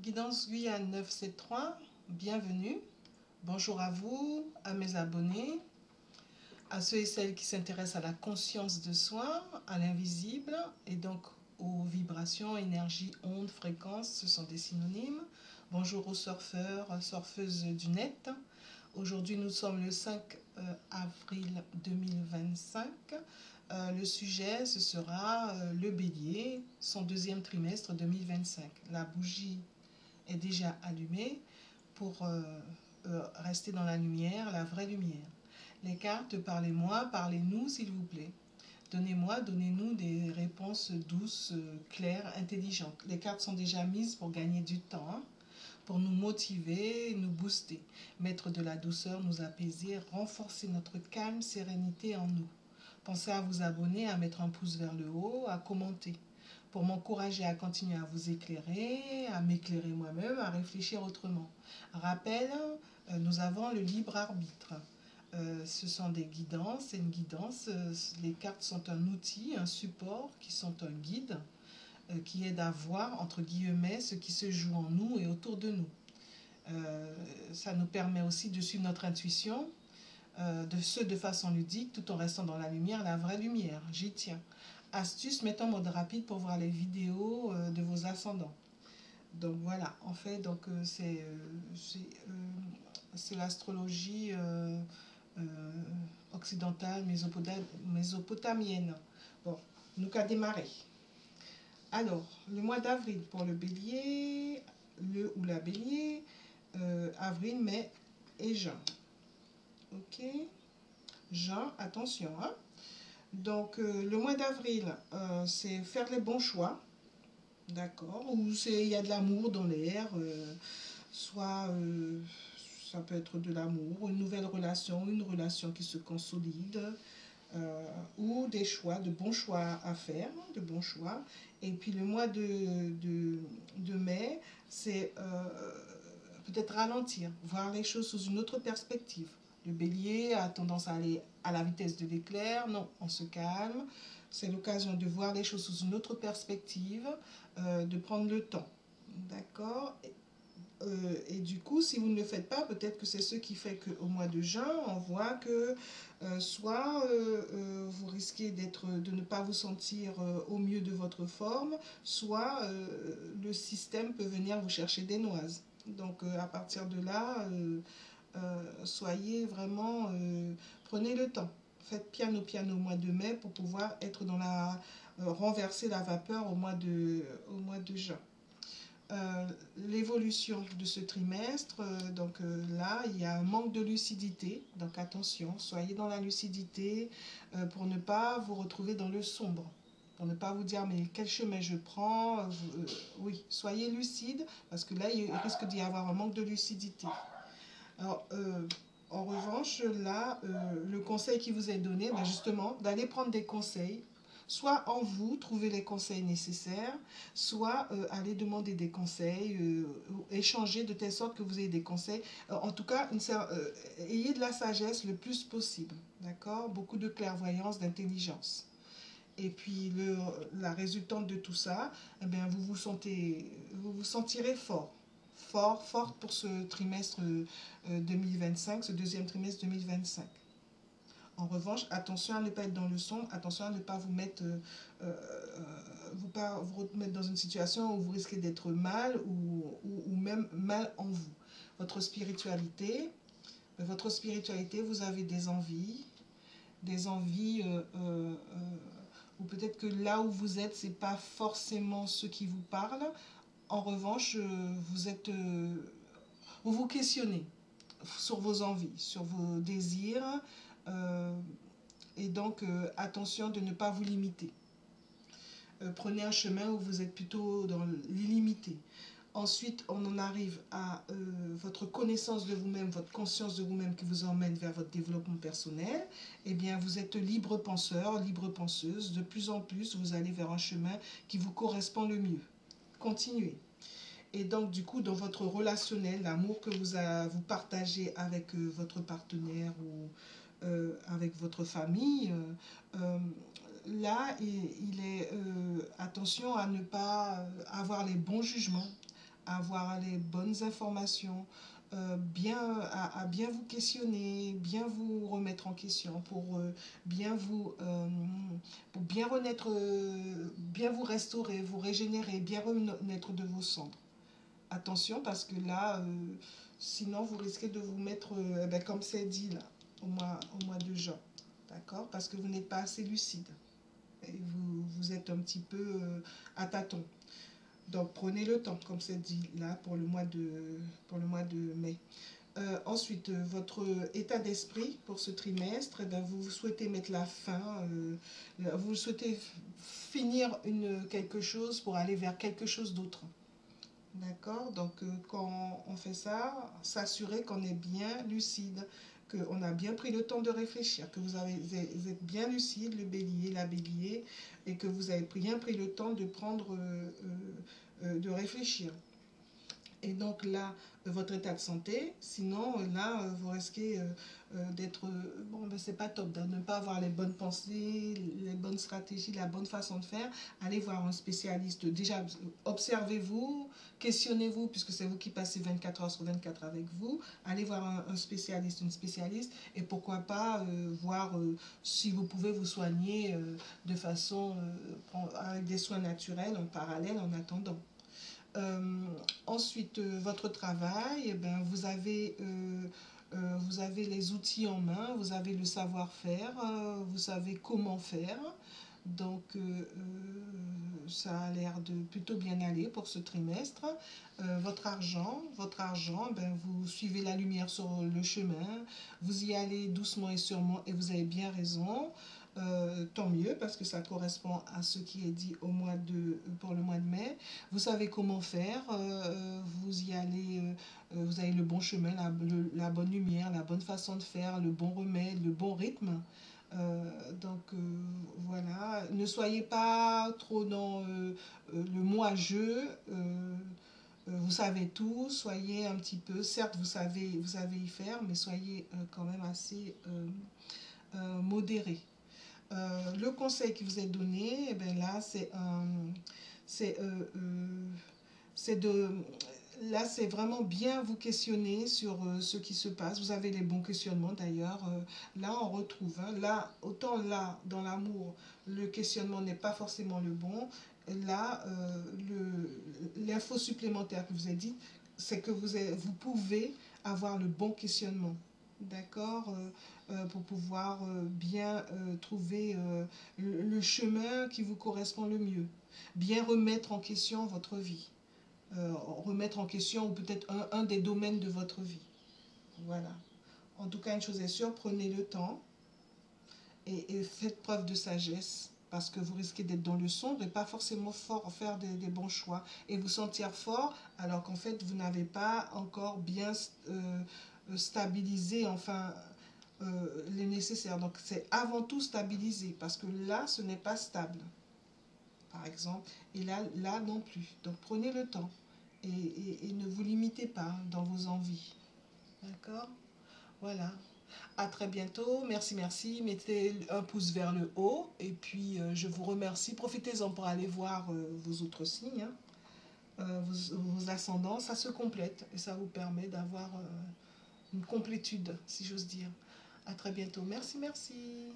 Guidance Guyane 973, bienvenue. Bonjour à vous, à mes abonnés, à ceux et celles qui s'intéressent à la conscience de soi, à l'invisible et donc aux vibrations, énergie, ondes, fréquences, ce sont des synonymes. Bonjour aux surfeurs, surfeuses du net. Aujourd'hui nous sommes le 5 avril 2025. Le sujet ce sera le bélier, son deuxième trimestre 2025. La bougie est déjà allumée pour rester dans la lumière, la vraie lumière. Les cartes, parlez-moi, parlez-nous s'il vous plaît. Donnez-nous des réponses douces, claires, intelligentes. Les cartes sont déjà mises pour gagner du temps, hein, pour nous motiver, nous booster, mettre de la douceur, nous apaiser, renforcer notre calme, sérénité en nous. Pensez à vous abonner, à mettre un pouce vers le haut, à commenter, pour m'encourager à continuer à vous éclairer, à m'éclairer moi-même, à réfléchir autrement. Rappel, nous avons le libre arbitre. Ce sont des guidances, c'est une guidance. Les cartes sont un outil, un support, qui sont un guide, qui aide à voir, entre guillemets, ce qui se joue en nous et autour de nous. Ça nous permet aussi de suivre notre intuition, de façon ludique, tout en restant dans la lumière, la vraie lumière. J'y tiens. Astuce, mettez en mode rapide pour voir les vidéos de vos ascendants. Donc voilà, en fait, c'est l'astrologie occidentale mésopotamienne. Bon, nous qu'à démarrer. Alors, le mois d'avril pour le bélier, le ou la bélier, avril, mai et juin. Ok, juin, attention, hein. Donc, le mois d'avril, c'est faire les bons choix, d'accord, ou il y a de l'amour dans l'air, soit ça peut être de l'amour, une nouvelle relation, une relation qui se consolide, ou des choix, de bons choix à faire, de bons choix. Et puis le mois de mai, c'est peut-être ralentir, voir les choses sous une autre perspective. Le bélier a tendance à aller à la vitesse de l'éclair. Non, on se calme. C'est l'occasion de voir les choses sous une autre perspective, de prendre le temps. D'accord. Et du coup, si vous ne le faites pas, peut-être que c'est ce qui fait qu'au mois de juin, on voit que soit vous risquez de ne pas vous sentir au mieux de votre forme, soit le système peut venir vous chercher des noises. Donc à partir de là, soyez vraiment, prenez le temps. Faites piano au mois de mai pour pouvoir être dans renverser la vapeur au mois de juin. L'évolution de ce trimestre, donc là il y a un manque de lucidité, donc attention, soyez dans la lucidité pour ne pas vous retrouver dans le sombre, pour ne pas vous dire mais quel chemin je prends, oui, soyez lucide parce que là il risque d'y avoir un manque de lucidité. Alors en revanche là, le conseil qui vous est donné, ben justement d'aller prendre des conseils, soit en vous, trouver les conseils nécessaires, soit aller demander des conseils, échanger de telle sorte que vous ayez des conseils. En tout cas, ayez de la sagesse le plus possible, d'accord? Beaucoup de clairvoyance, d'intelligence. Et puis la résultante de tout ça, eh bien, vous vous sentirez forte pour ce trimestre 2025, ce deuxième trimestre 2025. En revanche, attention à ne pas être dans le sombre, attention à ne pas vous mettre, vous remettre dans une situation où vous risquez d'être mal ou même mal en vous. Votre spiritualité, vous avez des envies ou peut-être que là où vous êtes, c'est pas forcément ce qui vous parle. En revanche, vous vous questionnez sur vos envies, sur vos désirs, et donc attention de ne pas vous limiter. Prenez un chemin où vous êtes plutôt dans l'illimité. Ensuite, on en arrive à votre connaissance de vous-même, votre conscience de vous-même qui vous emmène vers votre développement personnel. Eh bien, vous êtes libre penseur, libre penseuse. De plus en plus, vous allez vers un chemin qui vous correspond le mieux. Continuez. Et donc, du coup, dans votre relationnel, l'amour que vous partagez avec votre partenaire ou avec votre famille, là, il est attention à ne pas avoir les bons jugements, à avoir les bonnes informations, à bien vous questionner, bien vous remettre en question bien vous, pour bien renaître, bien vous restaurer, vous régénérer, bien renaître de vos cendres. Attention parce que là, sinon vous risquez de vous mettre, comme c'est dit là, au mois de juin. D'accord? Parce que vous n'êtes pas assez lucide. Et vous êtes un petit peu à tâtons. Donc prenez le temps, comme c'est dit là, pour le mois de mai. Ensuite, votre état d'esprit pour ce trimestre, vous souhaitez mettre la fin, vous souhaitez finir quelque chose pour aller vers quelque chose d'autre. D'accord? Donc, quand on fait ça, s'assurer qu'on est bien lucide, qu'on a bien pris le temps de réfléchir, que vous êtes bien lucide, le bélier, la bélier, et que vous avez bien pris le temps de prendre, de réfléchir. Et donc là, votre état de santé, sinon là, vous risquez d'être, bon, ben, c'est pas top, de ne pas avoir les bonnes pensées, les bonnes stratégies, la bonne façon de faire. Allez voir un spécialiste. Déjà, observez-vous, questionnez-vous, puisque c'est vous qui passez 24 heures sur 24 avec vous. Allez voir un spécialiste, une spécialiste, et pourquoi pas voir si vous pouvez vous soigner de façon, avec des soins naturels en parallèle en attendant. Euh, Ensuite, votre travail, eh ben, vous avez les outils en main, vous avez le savoir-faire, vous savez comment faire. Donc, ça a l'air de plutôt bien aller pour ce trimestre. Votre argent, ben, vous suivez la lumière sur le chemin, vous y allez doucement et sûrement, et vous avez bien raison. Tant mieux parce que ça correspond à ce qui est dit pour le mois de mai. Vous savez comment faire, vous y allez, vous avez le bon chemin, la bonne lumière, la bonne façon de faire, le bon remède, le bon rythme. Voilà, ne soyez pas trop dans le moi-je. Vous savez tout, soyez un petit peu, certes vous savez y faire, mais soyez quand même assez modéré. Le conseil qui vous est donné, eh bien là, c'est c'est de là, c'est vraiment bien vous questionner sur ce qui se passe. Vous avez les bons questionnements d'ailleurs. Là, on retrouve. Hein, là, autant là, dans l'amour, le questionnement n'est pas forcément le bon. Là, l'info supplémentaire que vous avez dit, c'est que vous pouvez avoir le bon questionnement. D'accord, pour pouvoir bien trouver le chemin qui vous correspond le mieux. Bien remettre en question votre vie. Remettre en question ou peut-être un des domaines de votre vie. Voilà. En tout cas, une chose est sûre, prenez le temps et faites preuve de sagesse parce que vous risquez d'être dans le sombre et pas forcément fort, faire des bons choix et vous sentir fort alors qu'en fait, vous n'avez pas encore bien stabilisé, enfin, les nécessaires. Donc, c'est avant tout stabiliser parce que là, ce n'est pas stable, par exemple, et là non plus. Donc, prenez le temps. Et ne vous limitez pas dans vos envies. D'accord? Voilà. À très bientôt. Merci, merci. Mettez un pouce vers le haut. Et puis, je vous remercie. Profitez-en pour aller voir vos autres signes, hein, vos ascendants. Ça se complète et ça vous permet d'avoir une complétude, si j'ose dire. À très bientôt. Merci, merci.